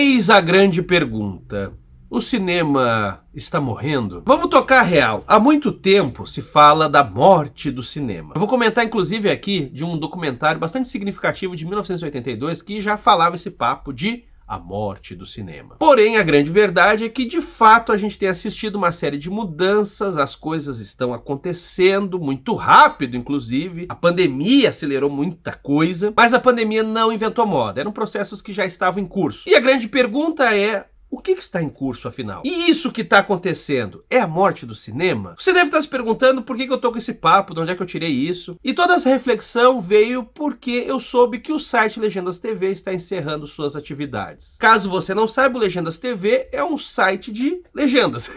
Eis a grande pergunta. O cinema está morrendo? Vamos tocar a real. Há muito tempo se fala da morte do cinema. Eu vou comentar inclusive aqui de um documentário bastante significativo de 1982 que já falava esse papo de a morte do cinema. Porém, a grande verdade é que, de fato, a gente tem assistido uma série de mudanças, as coisas estão acontecendo muito rápido, inclusive. A pandemia acelerou muita coisa, mas a pandemia não inventou moda, eram processos que já estavam em curso. E a grande pergunta é: o que está em curso, afinal? E isso que está acontecendo é a morte do cinema? Você deve estar se perguntando por que eu tô com esse papo, de onde é que eu tirei isso. E toda essa reflexão veio porque eu soube que o site Legendas TV está encerrando suas atividades. Caso você não saiba, o Legendas TV é um site de legendas.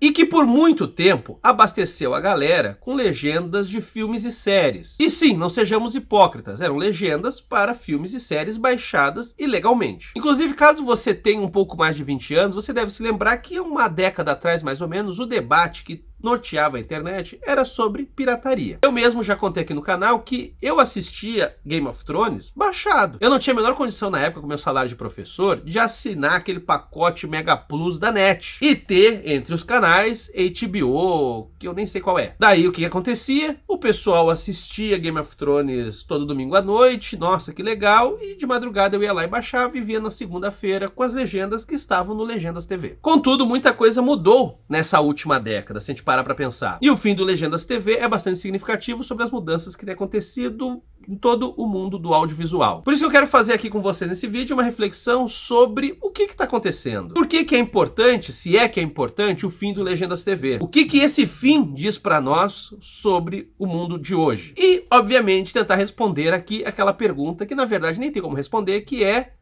E que por muito tempo abasteceu a galera com legendas de filmes e séries. E sim, não sejamos hipócritas, eram legendas para filmes e séries baixadas ilegalmente. Inclusive, caso você tenha um pouco mais de 20 anos, você deve se lembrar que uma década atrás, mais ou menos, o debate que norteava a internet era sobre pirataria. Eu mesmo já contei aqui no canal que eu assistia Game of Thrones baixado. Eu não tinha a menor condição na época, com meu salário de professor, de assinar aquele pacote Mega Plus da NET e ter entre os canais HBO, que eu nem sei qual é. Daí o que acontecia? O pessoal assistia Game of Thrones todo domingo à noite, nossa, que legal, e de madrugada eu ia lá e baixava e via na segunda-feira com as legendas que estavam no Legendas TV. Contudo, muita coisa mudou nessa última década, se a gente parar pra pensar. E o fim do Legendas TV é bastante significativo sobre as mudanças que têm acontecido em todo o mundo do audiovisual. Por isso que eu quero fazer aqui com vocês nesse vídeo uma reflexão sobre o que está acontecendo. Por que é importante, se é que é importante, o fim do Legendas TV? O que esse fim diz para nós sobre o mundo de hoje? E, obviamente, tentar responder aqui aquela pergunta que, na verdade, nem tem como responder, que é: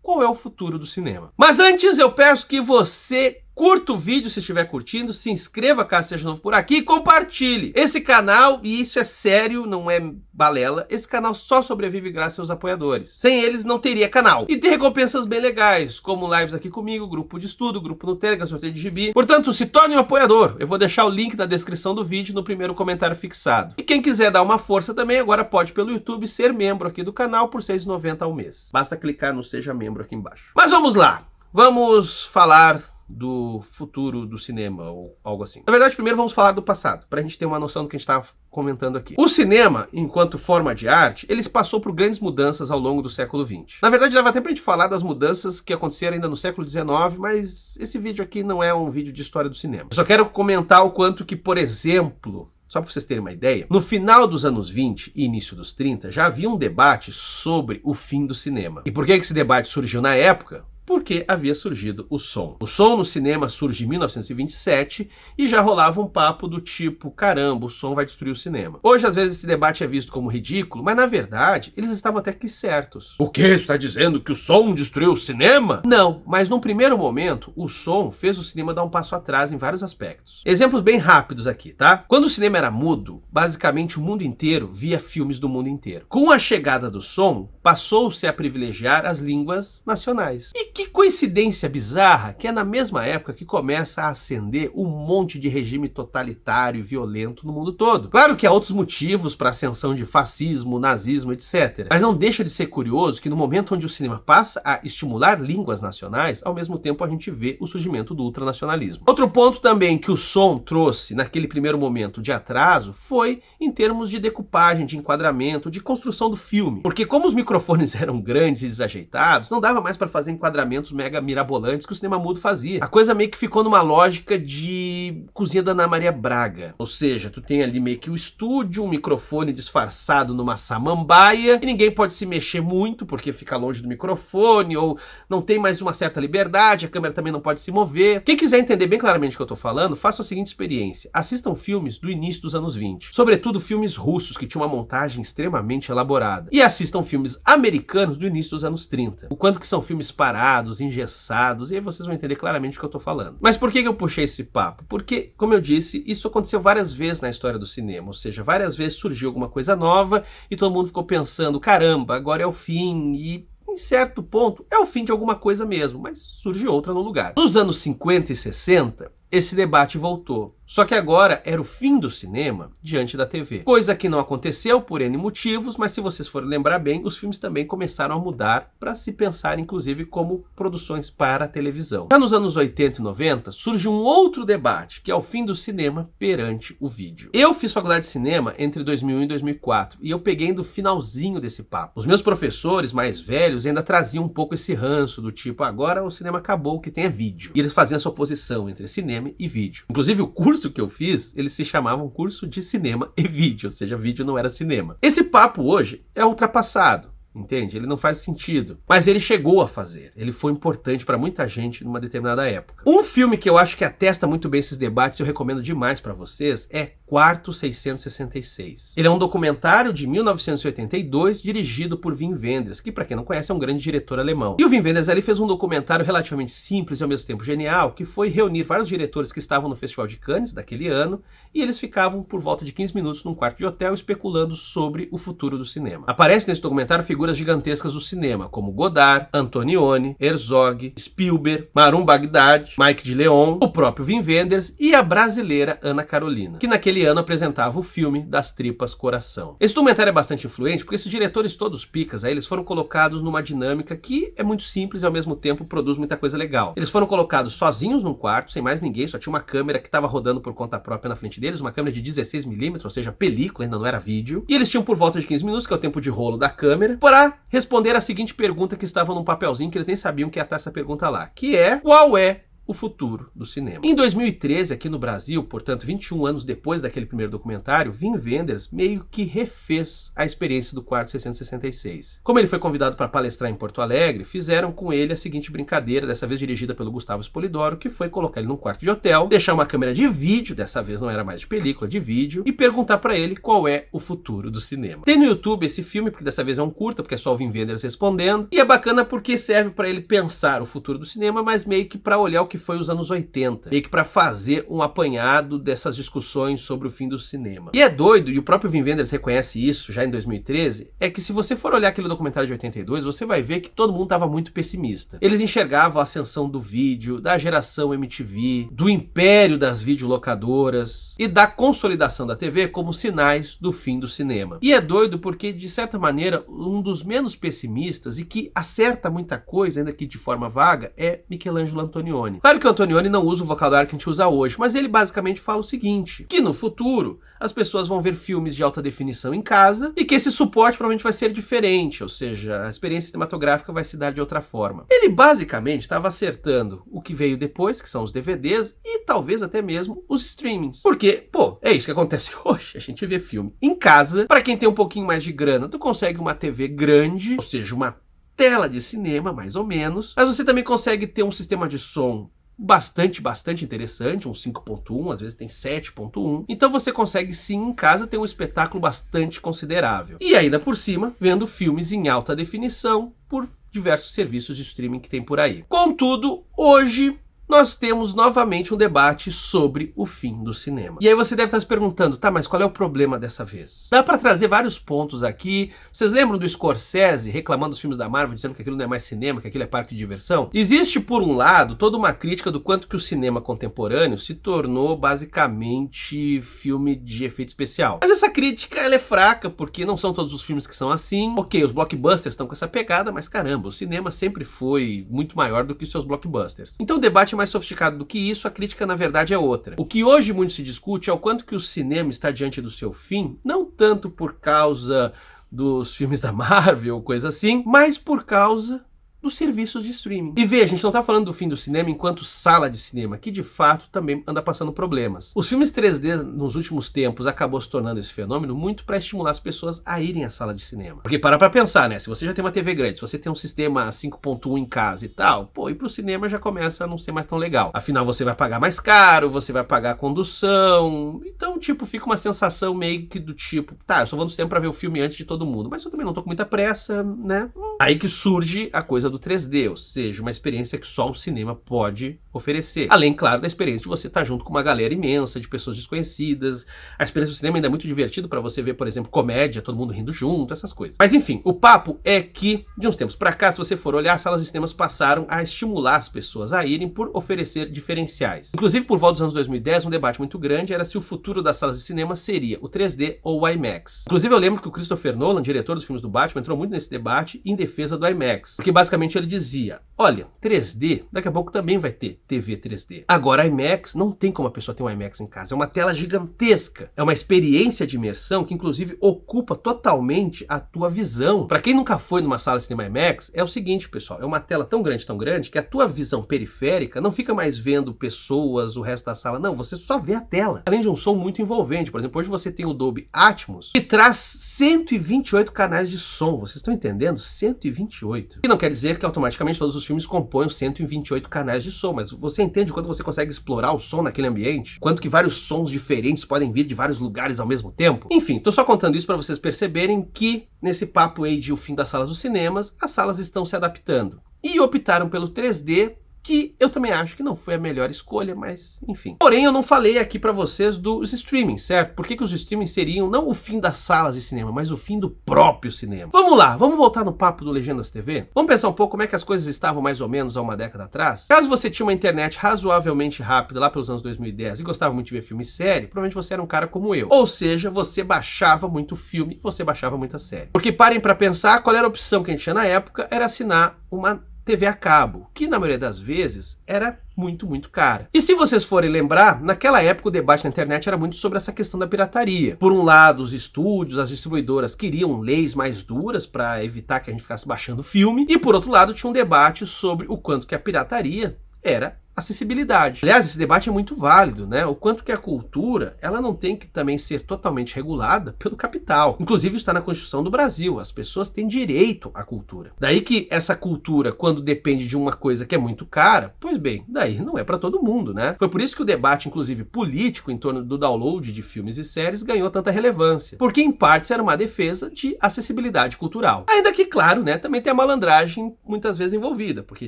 qual é o futuro do cinema? Mas antes eu peço que você curta o vídeo se estiver curtindo, se inscreva caso seja novo por aqui e compartilhe. Esse canal, e isso é sério, não é balela, esse canal só sobrevive graças aos apoiadores. Sem eles não teria canal. E tem recompensas bem legais, como lives aqui comigo, grupo de estudo, grupo no Telegram, sorteio de gibi. Portanto, se torne um apoiador. Eu vou deixar o link na descrição do vídeo no primeiro comentário fixado. E quem quiser dar uma força também, agora pode pelo YouTube ser membro aqui do canal por R$ 6,90 ao mês. Basta clicar no Seja Membro aqui embaixo. Mas vamos lá. Vamos falar do futuro do cinema, ou algo assim. Na verdade, primeiro vamos falar do passado, para a gente ter uma noção do que a gente está comentando aqui. O cinema, enquanto forma de arte, ele passou por grandes mudanças ao longo do século XX. Na verdade, dava até pra gente falar das mudanças que aconteceram ainda no século XIX, mas esse vídeo aqui não é um vídeo de história do cinema. Eu só quero comentar o quanto que, por exemplo, só para vocês terem uma ideia, no final dos anos 20 e início dos 30, já havia um debate sobre o fim do cinema. E por que esse debate surgiu na época? Porque havia surgido o som. O som no cinema surge em 1927 e já rolava um papo do tipo: caramba, o som vai destruir o cinema. Hoje, às vezes, esse debate é visto como ridículo, mas na verdade, eles estavam até que certos. O quê? Você está dizendo que o som destruiu o cinema? Não, mas num primeiro momento, o som fez o cinema dar um passo atrás em vários aspectos. Exemplos bem rápidos aqui, tá? Quando o cinema era mudo, basicamente o mundo inteiro via filmes do mundo inteiro. Com a chegada do som, passou-se a privilegiar as línguas nacionais. E que coincidência bizarra que é na mesma época que começa a ascender um monte de regime totalitário e violento no mundo todo. Claro que há outros motivos para a ascensão de fascismo, nazismo, etc. Mas não deixa de ser curioso que no momento onde o cinema passa a estimular línguas nacionais, ao mesmo tempo a gente vê o surgimento do ultranacionalismo. Outro ponto também que o som trouxe naquele primeiro momento de atraso foi em termos de decupagem, de enquadramento, de construção do filme. Porque como os microfones eram grandes e desajeitados, não dava mais para fazer enquadramentos mega mirabolantes que o cinema mudo fazia. A coisa meio que ficou numa lógica de cozinha da Ana Maria Braga. Ou seja, tu tem ali meio que o estúdio, um microfone disfarçado numa samambaia, e ninguém pode se mexer muito porque fica longe do microfone, ou não tem mais uma certa liberdade, a câmera também não pode se mover. Quem quiser entender bem claramente o que eu tô falando, faça a seguinte experiência. Assistam filmes do início dos anos 20. Sobretudo filmes russos, que tinham uma montagem extremamente elaborada. E assistam filmes americanos do início dos anos 30. O quanto que são filmes parados, engessados, e aí vocês vão entender claramente o que eu tô falando. Mas por que eu puxei esse papo? Porque, como eu disse, isso aconteceu várias vezes na história do cinema, ou seja, várias vezes surgiu alguma coisa nova e todo mundo ficou pensando: caramba, agora é o fim, e em certo ponto é o fim de alguma coisa mesmo, mas surge outra no lugar. Nos anos 50 e 60, esse debate voltou. Só que agora era o fim do cinema diante da TV. Coisa que não aconteceu por N motivos, mas se vocês forem lembrar bem, os filmes também começaram a mudar para se pensar, inclusive, como produções para a televisão. Já nos anos 80 e 90, surge um outro debate, que é o fim do cinema perante o vídeo. Eu fiz faculdade de cinema entre 2001 e 2004, e eu peguei do finalzinho desse papo. Os meus professores mais velhos ainda traziam um pouco esse ranço do tipo, agora o cinema acabou, o que tem é vídeo. E eles faziam essa oposição entre cinema e vídeo. Inclusive o curso que eu fiz, eles se chamavam curso de cinema e vídeo, ou seja, vídeo não era cinema. Esse papo hoje é ultrapassado. Entende? Ele não faz sentido. Mas ele chegou a fazer. Ele foi importante para muita gente numa determinada época. Um filme que eu acho que atesta muito bem esses debates, eu recomendo demais para vocês, é Quarto 666. Ele é um documentário de 1982, dirigido por Wim Wenders, que para quem não conhece é um grande diretor alemão. E o Wim Wenders ali fez um documentário relativamente simples e ao mesmo tempo genial, que foi reunir vários diretores que estavam no Festival de Cannes daquele ano, e eles ficavam por volta de 15 minutos num quarto de hotel especulando sobre o futuro do cinema. Aparece nesse documentário figuras gigantescas do cinema, como Godard, Antonioni, Herzog, Spielberg, Marum Baghdad, Mike de Leon, o próprio Wim Wenders e a brasileira Ana Carolina, que naquele ano apresentava o filme Das Tripas Coração. Esse documentário é bastante influente porque esses diretores todos picas, aí, eles foram colocados numa dinâmica que é muito simples e ao mesmo tempo produz muita coisa legal. Eles foram colocados sozinhos num quarto, sem mais ninguém, só tinha uma câmera que estava rodando por conta própria na frente deles, uma câmera de 16mm, ou seja, película, ainda não era vídeo, e eles tinham por volta de 15 minutos, que é o tempo de rolo da câmera, para responder a seguinte pergunta que estava num papelzinho que eles nem sabiam que ia estar essa pergunta lá, que é: qual é o futuro do cinema? Em 2013, aqui no Brasil, portanto 21 anos depois daquele primeiro documentário, Wim Wenders meio que refez a experiência do Quarto 666. Como ele foi convidado para palestrar em Porto Alegre, fizeram com ele a seguinte brincadeira, dessa vez dirigida pelo Gustavo Spolidoro, que foi colocar ele num quarto de hotel, deixar uma câmera de vídeo, dessa vez não era mais de película, de vídeo, e perguntar para ele qual é o futuro do cinema. Tem no YouTube esse filme, porque dessa vez é um curta, porque é só o Wim Wenders respondendo, e é bacana porque serve para ele pensar o futuro do cinema, mas meio que para olhar o que foi os anos 80, meio que para fazer um apanhado dessas discussões sobre o fim do cinema. E é doido, e o próprio Wim Wenders reconhece isso já em 2013, é que se você for olhar aquele documentário de 82, você vai ver que todo mundo estava muito pessimista. Eles enxergavam a ascensão do vídeo, da geração MTV, do império das videolocadoras e da consolidação da TV como sinais do fim do cinema. E é doido porque, de certa maneira, um dos menos pessimistas e que acerta muita coisa, ainda que de forma vaga, é Michelangelo Antonioni. Claro que o Antonioni não usa o vocabulário que a gente usa hoje, mas ele basicamente fala o seguinte, que no futuro as pessoas vão ver filmes de alta definição em casa e que esse suporte provavelmente vai ser diferente, ou seja, a experiência cinematográfica vai se dar de outra forma. Ele basicamente estava acertando o que veio depois, que são os DVDs e talvez até mesmo os streamings. Porque, pô, é isso que acontece hoje, a gente vê filme em casa, para quem tem um pouquinho mais de grana, tu consegue uma TV grande, ou seja, uma tela de cinema, mais ou menos, mas você também consegue ter um sistema de som bastante interessante, um 5.1, às vezes tem 7.1. Então você consegue sim em casa ter um espetáculo bastante considerável. E ainda por cima, vendo filmes em alta definição por diversos serviços de streaming que tem por aí. Contudo, hoje nós temos novamente um debate sobre o fim do cinema. E aí você deve estar se perguntando, tá, mas qual é o problema dessa vez? Dá para trazer vários pontos aqui. Vocês lembram do Scorsese reclamando dos filmes da Marvel, dizendo que aquilo não é mais cinema, que aquilo é parque de diversão? Existe, por um lado, toda uma crítica do quanto que o cinema contemporâneo se tornou basicamente filme de efeito especial. Mas essa crítica, ela é fraca, porque não são todos os filmes que são assim. Ok, os blockbusters estão com essa pegada, mas caramba, o cinema sempre foi muito maior do que os seus blockbusters. Então o debate mais sofisticado do que isso, a crítica na verdade é outra. O que hoje muito se discute é o quanto que o cinema está diante do seu fim, não tanto por causa dos filmes da Marvel ou coisa assim, mas por causa dos serviços de streaming. E veja, a gente não tá falando do fim do cinema enquanto sala de cinema, que de fato também anda passando problemas. Os filmes 3D nos últimos tempos acabou se tornando esse fenômeno muito para estimular as pessoas a irem à sala de cinema. Porque para pra pensar, né? Se você já tem uma TV grande, se você tem um sistema 5.1 em casa e tal, pô, ir pro cinema já começa a não ser mais tão legal. Afinal, você vai pagar mais caro, você vai pagar a condução, então, tipo, fica uma sensação meio que do tipo, tá, eu só vou no cinema pra ver o filme antes de todo mundo, mas eu também não tô com muita pressa, né? Aí que surge a coisa do 3D, ou seja, uma experiência que só o cinema pode oferecer. Além, claro, da experiência de você estar junto com uma galera imensa, de pessoas desconhecidas. A experiência do cinema ainda é muito divertido para você ver, por exemplo, comédia, todo mundo rindo junto, essas coisas. Mas enfim, o papo é que, de uns tempos para cá, se você for olhar, as salas de cinemas passaram a estimular as pessoas a irem por oferecer diferenciais. Inclusive, por volta dos anos 2010, um debate muito grande era se o futuro das salas de cinema seria o 3D ou o IMAX. Inclusive, eu lembro que o Christopher Nolan, diretor dos filmes do Batman, entrou muito nesse debate em defesa do IMAX. Porque basicamente ele dizia, olha, 3D, daqui a pouco também vai ter TV 3D. Agora, IMAX, não tem como a pessoa ter um IMAX em casa. É uma tela gigantesca. É uma experiência de imersão que, inclusive, ocupa totalmente a tua visão. Para quem nunca foi numa sala de cinema IMAX, é o seguinte, pessoal. É uma tela tão grande, que a tua visão periférica não fica mais vendo pessoas, o resto da sala. Não, você só vê a tela. Além de um som muito envolvente. Por exemplo, hoje você tem o Dolby Atmos, que traz 128 canais de som. Vocês estão entendendo? 128. E não quer dizer que automaticamente todos os filmes compõem 128 canais de som, mas você entende quanto você consegue explorar o som naquele ambiente? Quanto que vários sons diferentes podem vir de vários lugares ao mesmo tempo? Enfim, tô só contando isso para vocês perceberem que, nesse papo aí de o fim das salas dos cinemas, as salas estão se adaptando. E optaram pelo 3D, que eu também acho que não foi a melhor escolha, mas enfim. Porém, eu não falei aqui pra vocês dos streamings, certo? Por que os streamings seriam não o fim das salas de cinema, mas o fim do próprio cinema? Vamos lá, vamos voltar no papo do Legendas TV? Vamos pensar um pouco como é que as coisas estavam mais ou menos há uma década atrás? Caso você tinha uma internet razoavelmente rápida lá pelos anos 2010 e gostava muito de ver filme e série, provavelmente você era um cara como eu. Ou seja, você baixava muito filme, você baixava muita série. Porque parem pra pensar, qual era a opção que a gente tinha na época? Era assinar uma TV a cabo, que na maioria das vezes era muito cara. E se vocês forem lembrar, naquela época o debate na internet era muito sobre essa questão da pirataria. Por um lado, os estúdios, as distribuidoras queriam leis mais duras para evitar que a gente ficasse baixando filme, e por outro lado tinha um debate sobre o quanto que a pirataria era acessibilidade. Aliás, esse debate é muito válido, né? O quanto que a cultura, ela não tem que também ser totalmente regulada pelo capital. Inclusive, isso está na Constituição do Brasil. As pessoas têm direito à cultura. Daí que essa cultura, quando depende de uma coisa que é muito cara, pois bem, daí não é para todo mundo, né? Foi por isso que o debate, inclusive político, em torno do download de filmes e séries ganhou tanta relevância. Porque, em partes, era uma defesa de acessibilidade cultural. Ainda que, claro, né, também tem a malandragem muitas vezes envolvida, porque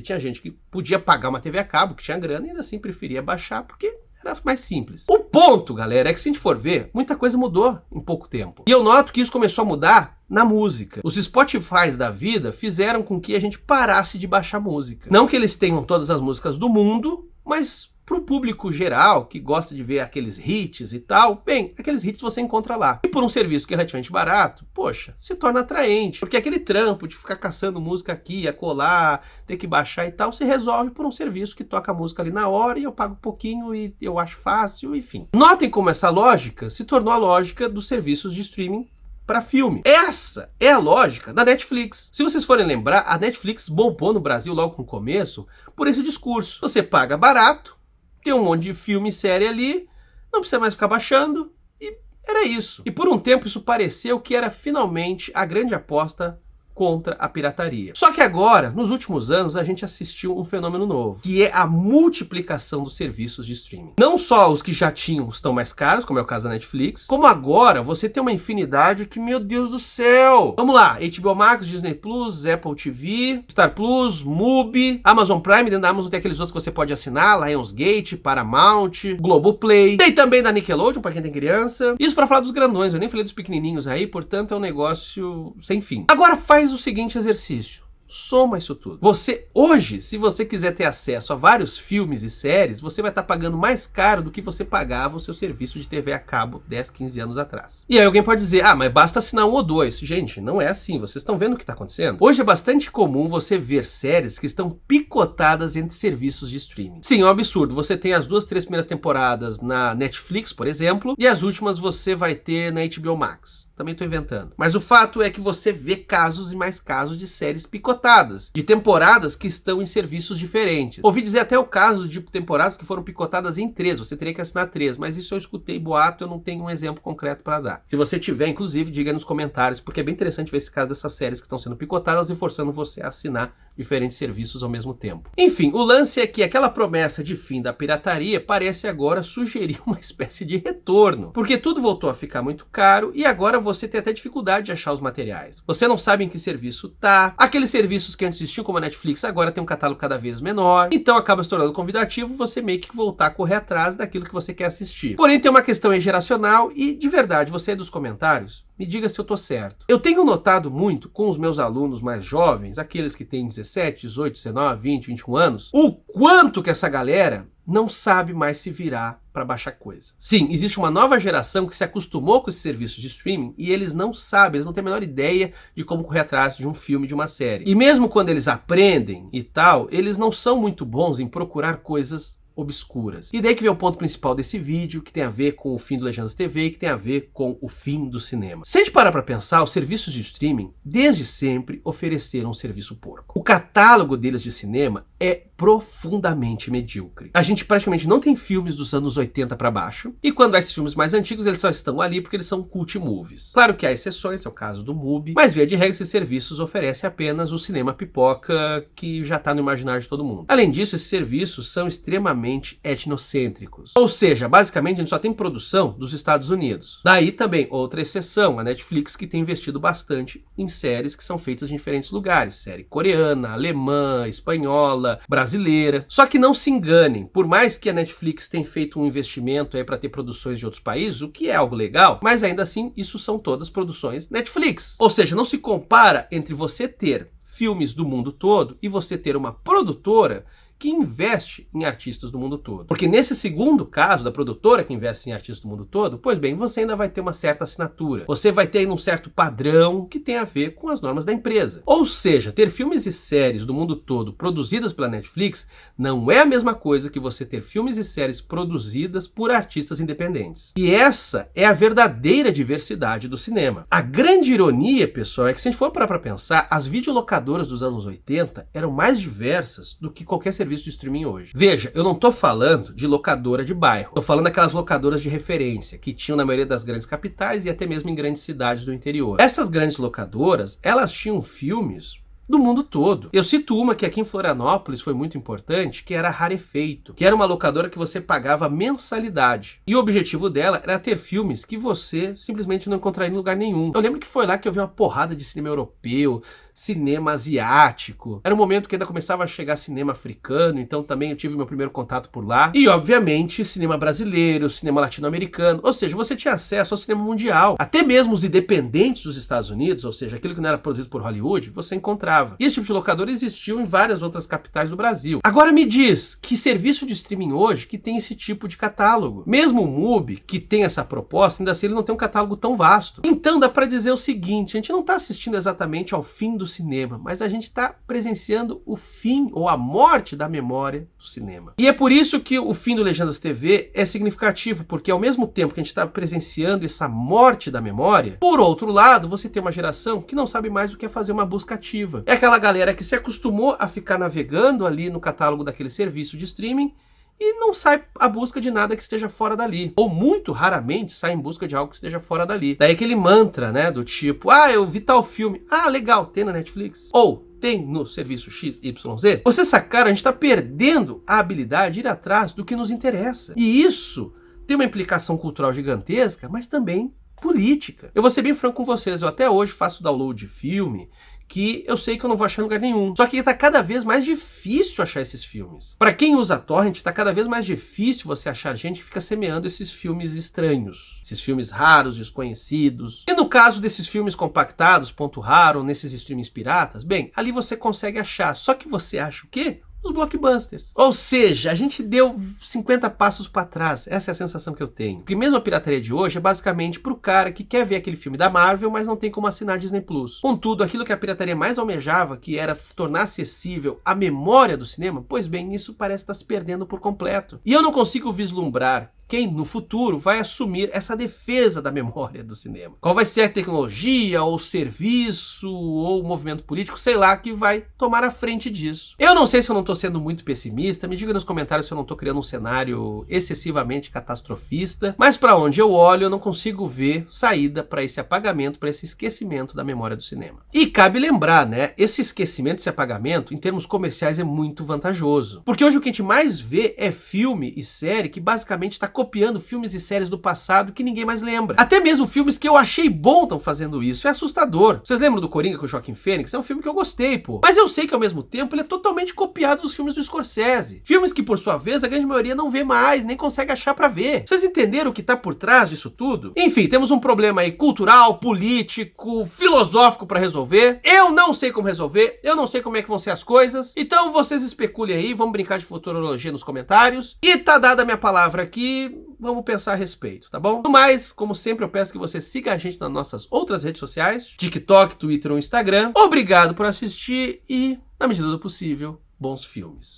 tinha gente que podia pagar uma TV a cabo, que tinha grana, e ainda assim preferia baixar porque era mais simples. O ponto, galera, é que se a gente for ver, muita coisa mudou em pouco tempo. E eu noto que isso começou a mudar na música. Os Spotifys da vida fizeram com que a gente parasse de baixar música. Não que eles tenham todas as músicas do mundo, mas pro público geral, que gosta de ver aqueles hits e tal, bem, aqueles hits você encontra lá. E por um serviço que é relativamente barato, poxa, se torna atraente. Porque aquele trampo de ficar caçando música aqui, colar, ter que baixar e tal, se resolve por um serviço que toca a música ali na hora e eu pago um pouquinho e eu acho fácil, enfim. Notem como essa lógica se tornou a lógica dos serviços de streaming para filme. Essa é a lógica da Netflix. Se vocês forem lembrar, a Netflix bombou no Brasil logo no começo por esse discurso. Você paga barato, tem um monte de filme e série ali, não precisa mais ficar baixando, e era isso. E por um tempo isso pareceu que era finalmente a grande aposta contra a pirataria. Só que agora, nos últimos anos, a gente assistiu um fenômeno novo, que é a multiplicação dos serviços de streaming. Não só os que já tinham estão mais caros, como é o caso da Netflix, como agora você tem uma infinidade que, meu Deus do céu! Vamos lá, HBO Max, Disney Plus, Apple TV, Star Plus, Mubi, Amazon Prime, dentro da Amazon tem aqueles outros que você pode assinar, Lionsgate, Paramount, Globoplay, tem também da Nickelodeon, pra quem tem criança. Isso pra falar dos grandões, eu nem falei dos pequenininhos aí, portanto é um negócio sem fim. Agora faz o seguinte exercício. Soma isso tudo. Você, hoje, se você quiser ter acesso a vários filmes e séries, você vai estar pagando mais caro do que você pagava o seu serviço de TV a cabo 10, 15 anos atrás. E aí alguém pode dizer, ah, mas basta assinar um ou dois. Gente, não é assim. Vocês estão vendo o que está acontecendo? Hoje é bastante comum você ver séries que estão picotadas entre serviços de streaming. Sim, é um absurdo. Você tem as 2, 3 primeiras temporadas na Netflix, por exemplo, e as últimas você vai ter na HBO Max. Também estou inventando. Mas o fato é que você vê casos e mais casos de séries picotadas, de temporadas que estão em serviços diferentes. Ouvi dizer até o caso de temporadas que foram picotadas em 3, você teria que assinar 3, mas isso eu escutei boato, eu não tenho um exemplo concreto para dar. Se você tiver, inclusive, diga nos comentários, porque é bem interessante ver esse caso dessas séries que estão sendo picotadas e forçando você a assinar diferentes serviços ao mesmo tempo. Enfim, o lance é que aquela promessa de fim da pirataria parece agora sugerir uma espécie de retorno, porque tudo voltou a ficar muito caro e agora você ter até dificuldade de achar os materiais. Você não sabe em que serviço tá. Aqueles serviços que antes existiam, como a Netflix, agora tem um catálogo cada vez menor. Então acaba se tornando convidativo você meio que voltar a correr atrás daquilo que você quer assistir. Porém, tem uma questão aí geracional e, de verdade, você é dos comentários? Me diga se eu tô certo. Eu tenho notado muito com os meus alunos mais jovens, aqueles que têm 17, 18, 19, 20, 21 anos, o quanto que essa galera não sabe mais se virar para baixar coisa. Sim, existe uma nova geração que se acostumou com esses serviços de streaming e eles não sabem, eles não têm a menor ideia de como correr atrás de um filme, de uma série. E mesmo quando eles aprendem e tal, eles não são muito bons em procurar coisas obscuras. E daí que vem o ponto principal desse vídeo, que tem a ver com o fim do Legendas TV e que tem a ver com o fim do cinema. Se a gente parar para pensar, os serviços de streaming, desde sempre, ofereceram um serviço porco. O catálogo deles de cinema é profundamente medíocre. A gente praticamente não tem filmes dos anos 80 para baixo, e quando há esses filmes mais antigos, eles só estão ali porque eles são cult movies. Claro que há exceções, é o caso do MUBI, mas via de regra esses serviços oferecem apenas o cinema pipoca que já está no imaginário de todo mundo. Além disso, esses serviços são extremamente etnocêntricos. Ou seja, basicamente a gente só tem produção dos Estados Unidos. Daí também, outra exceção, a Netflix, que tem investido bastante em séries que são feitas em diferentes lugares. Série coreana, alemã, espanhola, brasileira. Só que não se enganem, por mais que a Netflix tenha feito um investimento aí para ter produções de outros países, o que é algo legal, mas ainda assim, isso são todas produções Netflix. Ou seja, não se compara entre você ter filmes do mundo todo e você ter uma produtora que investe em artistas do mundo todo. Porque nesse segundo caso, da produtora que investe em artistas do mundo todo, pois bem, você ainda vai ter uma certa assinatura. Você vai ter um certo padrão que tem a ver com as normas da empresa. Ou seja, ter filmes e séries do mundo todo produzidas pela Netflix não é a mesma coisa que você ter filmes e séries produzidas por artistas independentes. E essa é a verdadeira diversidade do cinema. A grande ironia, pessoal, é que se a gente for parar para pensar, as videolocadoras dos anos 80 eram mais diversas do que qualquer serviço de streaming hoje. Veja, eu não tô falando de locadora de bairro, tô falando daquelas locadoras de referência que tinham na maioria das grandes capitais e até mesmo em grandes cidades do interior. Essas grandes locadoras, elas tinham filmes do mundo todo. Eu cito uma que aqui em Florianópolis foi muito importante, que era a Rarefeito, que era uma locadora que você pagava mensalidade. E o objetivo dela era ter filmes que você simplesmente não encontraria em lugar nenhum. Eu lembro que foi lá que eu vi uma porrada de cinema europeu, cinema asiático. Era um momento que ainda começava a chegar cinema africano, então também eu tive meu primeiro contato por lá. E, obviamente, cinema brasileiro, cinema latino-americano. Ou seja, você tinha acesso ao cinema mundial. Até mesmo os independentes dos Estados Unidos, ou seja, aquilo que não era produzido por Hollywood, você encontrava. E esse tipo de locador existiu em várias outras capitais do Brasil. Agora me diz, que serviço de streaming hoje que tem esse tipo de catálogo? Mesmo o MUBI, que tem essa proposta, ainda assim ele não tem um catálogo tão vasto. Então dá para dizer o seguinte, a gente não está assistindo exatamente ao fim do cinema, mas a gente está presenciando o fim ou a morte da memória do cinema. E é por isso que o fim do Legendas TV é significativo, porque ao mesmo tempo que a gente está presenciando essa morte da memória, por outro lado, você tem uma geração que não sabe mais o que é fazer uma busca ativa. É aquela galera que se acostumou a ficar navegando ali no catálogo daquele serviço de streaming e não sai à busca de nada que esteja fora dali. Ou muito raramente sai em busca de algo que esteja fora dali. Daí aquele mantra, né, do tipo, eu vi tal filme. Legal, tem na Netflix. Ou tem no serviço XYZ. Vocês sacaram, a gente está perdendo a habilidade de ir atrás do que nos interessa. E isso tem uma implicação cultural gigantesca, mas também política. Eu vou ser bem franco com vocês, eu até hoje faço download de filme que eu sei que eu não vou achar em lugar nenhum. Só que está cada vez mais difícil achar esses filmes. Para quem usa torrent, está cada vez mais difícil você achar gente que fica semeando esses filmes estranhos. Esses filmes raros, desconhecidos. E no caso desses filmes compactados, ponto raro, nesses streamings piratas, bem, ali você consegue achar. Só que você acha o quê? Os blockbusters. Ou seja, a gente deu 50 passos para trás. Essa é a sensação que eu tenho. Porque mesmo a pirataria de hoje é basicamente pro cara que quer ver aquele filme da Marvel, mas não tem como assinar Disney Plus. Contudo, aquilo que a pirataria mais almejava, que era tornar acessível a memória do cinema, pois bem, isso parece estar se perdendo por completo. E eu não consigo vislumbrar quem no futuro vai assumir essa defesa da memória do cinema. Qual vai ser a tecnologia, ou serviço, ou movimento político, sei lá, que vai tomar a frente disso. Eu não sei se eu não estou sendo muito pessimista, me diga nos comentários se eu não estou criando um cenário excessivamente catastrofista, mas para onde eu olho eu não consigo ver saída para esse apagamento, para esse esquecimento da memória do cinema. E cabe lembrar, né, esse esquecimento, esse apagamento, em termos comerciais é muito vantajoso. Porque hoje o que a gente mais vê é filme e série que basicamente está copiando filmes e séries do passado que ninguém mais lembra. Até mesmo filmes que eu achei bom estão fazendo isso. É assustador. Vocês lembram do Coringa com o Joaquin Phoenix? É um filme que eu gostei, pô. Mas eu sei que ao mesmo tempo ele é totalmente copiado dos filmes do Scorsese. Filmes que, por sua vez, a grande maioria não vê mais, nem consegue achar pra ver. Vocês entenderam o que tá por trás disso tudo? Enfim, temos um problema aí cultural, político, filosófico pra resolver. Eu não sei como resolver, eu não sei como é que vão ser as coisas. Então vocês especulem aí, vamos brincar de futurologia nos comentários. E tá dada a minha palavra aqui, vamos pensar a respeito, tá bom? No mais, como sempre, eu peço que você siga a gente nas nossas outras redes sociais, TikTok, Twitter ou Instagram. Obrigado por assistir e, na medida do possível, bons filmes.